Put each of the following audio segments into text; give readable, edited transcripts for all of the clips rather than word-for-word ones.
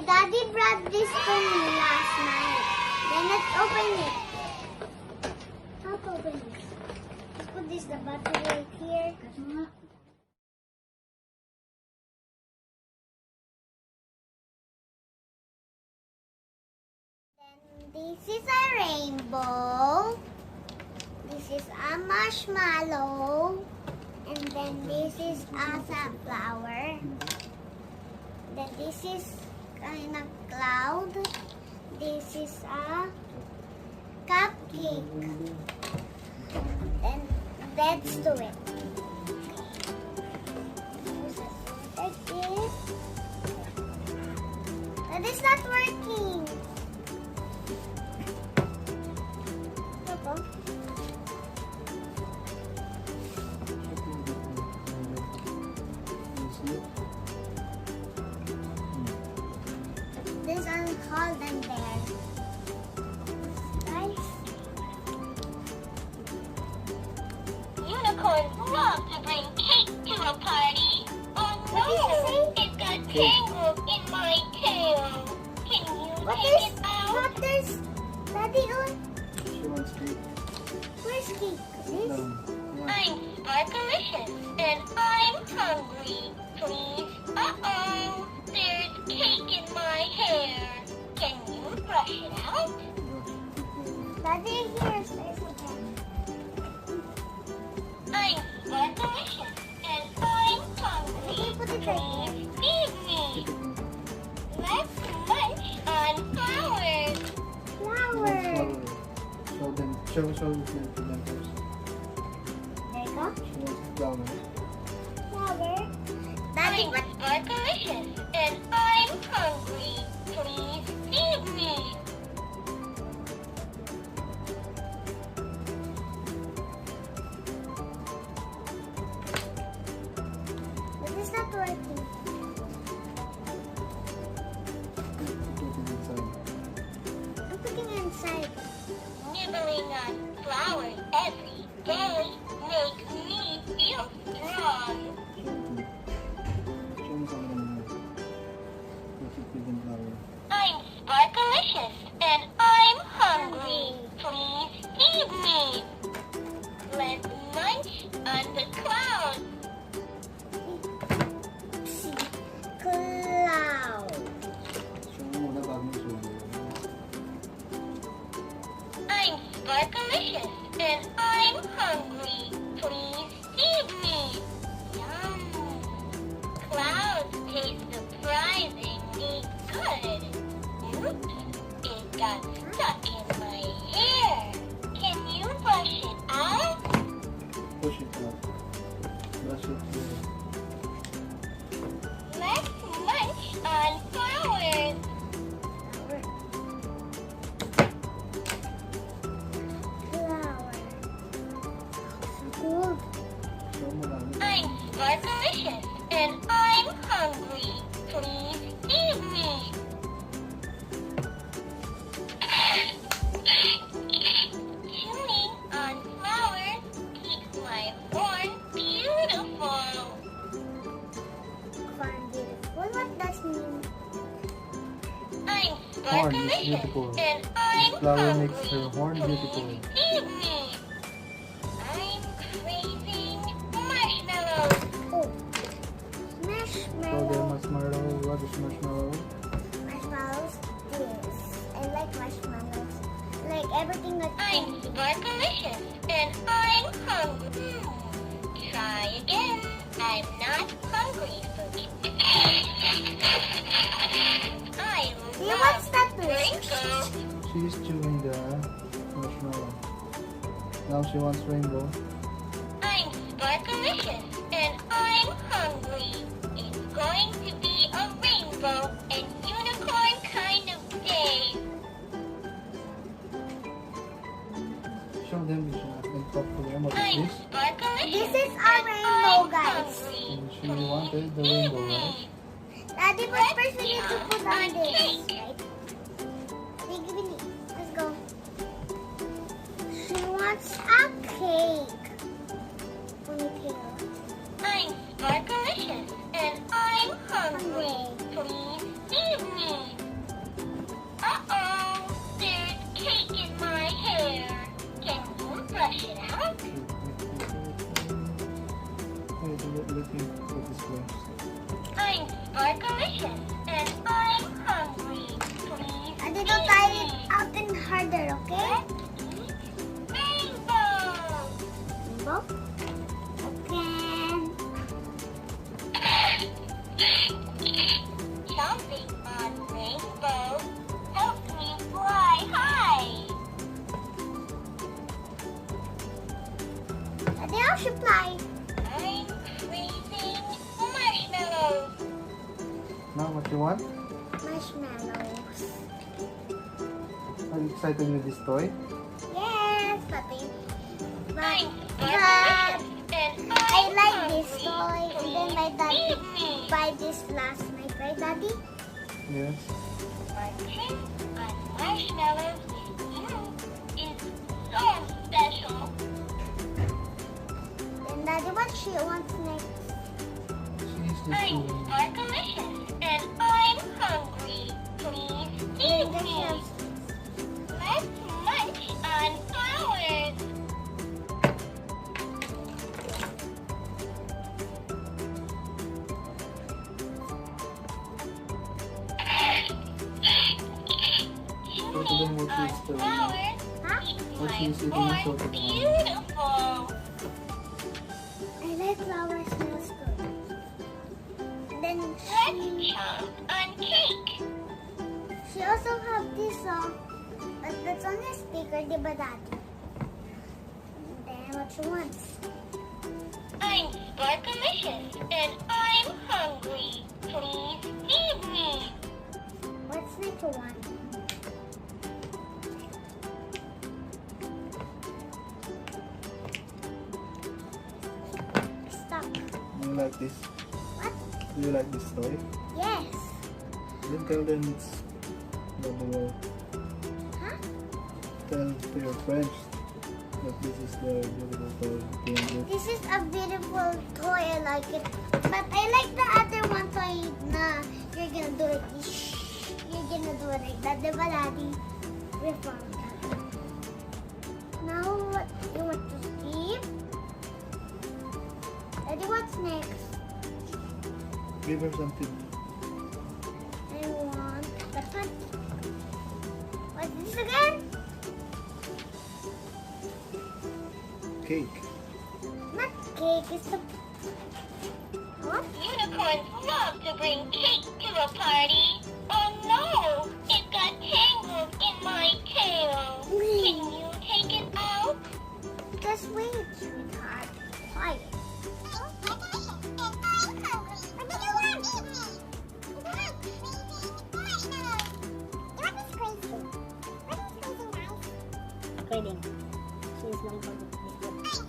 daddy brought this to me last night. Then let's open it. How to open this? Let's put this the battery right here. Then this is a rainbow. This is a marshmallow. And then this is a sunflower. Then this is kind of cloud. This is a cupcake. And let's do it. Like this. That is not working. This one hold them there. Guys. Unicorns love to bring cake to a party. Oh no! It got tangled in my tail. Can you take it out? What is Daddy on? She wants cake. Where's cake? This? I'm Sparklicious and I'm hungry. Please. Uh-oh. There's cake in my hair. Can you brush it out? Daddy, here's this again. I'm Sparklicious and I'm hungry. Can you put it right here? Feed me. Let's munch on flowers. Flower. Show them. Show them to them first. There you go. She wants flower. Flower. Daddy, I'm what? Sparklicious and I'm hungry. Please feed me. This is not working. Put it inside. I'm putting it inside. Nibbling on flowers every day makes me feel strong. Show me some of them. Put it with the flower. I'm Sparklicious and I'm hungry. Please feed me. Let's munch on the clouds. Cloud. Show mo muna bago mo show. I'm Sparklicious and I'm hungry. Please feed me. Yum. Clouds taste surprisingly good. Oops, it got stuck in my hair. Can you brush it out? Push it out. Brush it through. Let's munch on flowers. Flower. Gold. Show mo lang. I'm Sparklicious and I'm hungry. Please feed me. Chewing on flowers keeps my horn beautiful. Corn beautiful. What does mean? I'm Horn is Sparklicious beautiful. and I'm Flower hungry. makes her horn Please beautiful. feed me. I'm craving marshmallows. Oh. Show them Marshmallow. marshmallow. What is marshmallow? Marshmallows. This. I like marshmallows. I like everything that I'm Sparklicious and I'm hungry. Try again. I'm not hungry for you. I Yeah, what's that love doing? sprinkles. She's chewing the marshmallow. Now she wants rainbow. I'm Sparklicious and I'm hungry. It's going to be a rainbow and unicorn kind of day. Show them, Ishna, and talk to them. What is I'm this? Sparklicious. This is a and rainbow, I'm guys. hungry. And she wanted the Feed rainbow, me. right? Daddy, but first we need to put on On this. cake. Right? Give me. Let's go. She wants a cake. Ponytail. I'm Sparklicious and I'm hungry. Please feed me. want? Marshmallows. Are you excited with this toy? Yes, but I'm but sparklicious and I I'm like this hungry. toy, and then my daddy Feed me. buy this last night, right, Daddy? Yes. Munching on marshmallows with you is so special. And Daddy, what she wants next? She's just I'm doing... sparklicious and I'm hungry. Please feed This me. is- Let's munch on flowers. Show to them what she's doing. Flowers Huh? keep What my she's eating, boy show to them. beautiful. I like flowers, smells good. Then Let's chomp on cake. she also have this but that's on the speaker, di ba, Daddy? Then what she wants? I'm sparklicious and I'm hungry. Please feed me. What's next one? Stop. Do you like this? What? Do you like this toy? Yes. Then tell them it's not the world. Huh? Tell to your friends that this is the beautiful toy. You can get. This is a beautiful toy. I like it. But I like the other one toy na you're gonna do it. You're gonna do it like that. Diba, Daddy? We found that. Now, what you want to sleep? Daddy, what's next? Give her something. I want the fun. What's this again? Cake. Not cake. It's the what? Unicorns love to bring cake to a party. Oh no! It got tangled in my tail. Can you take it out? Just wait, sweetheart. Quiet. Craving. She is known for this.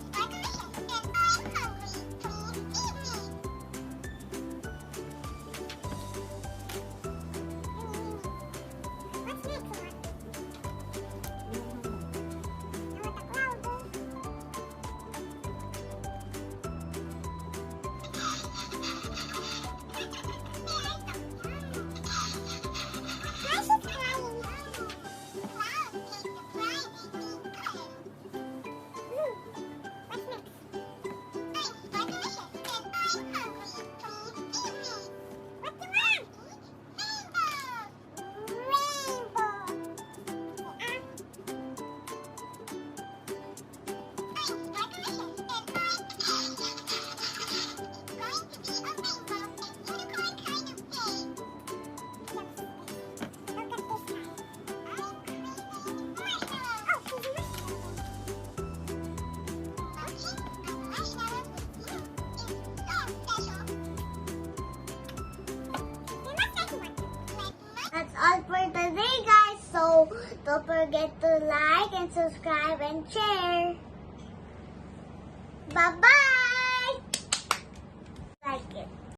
That's all for today, guys. So don't forget to like and subscribe and share. Bye-bye.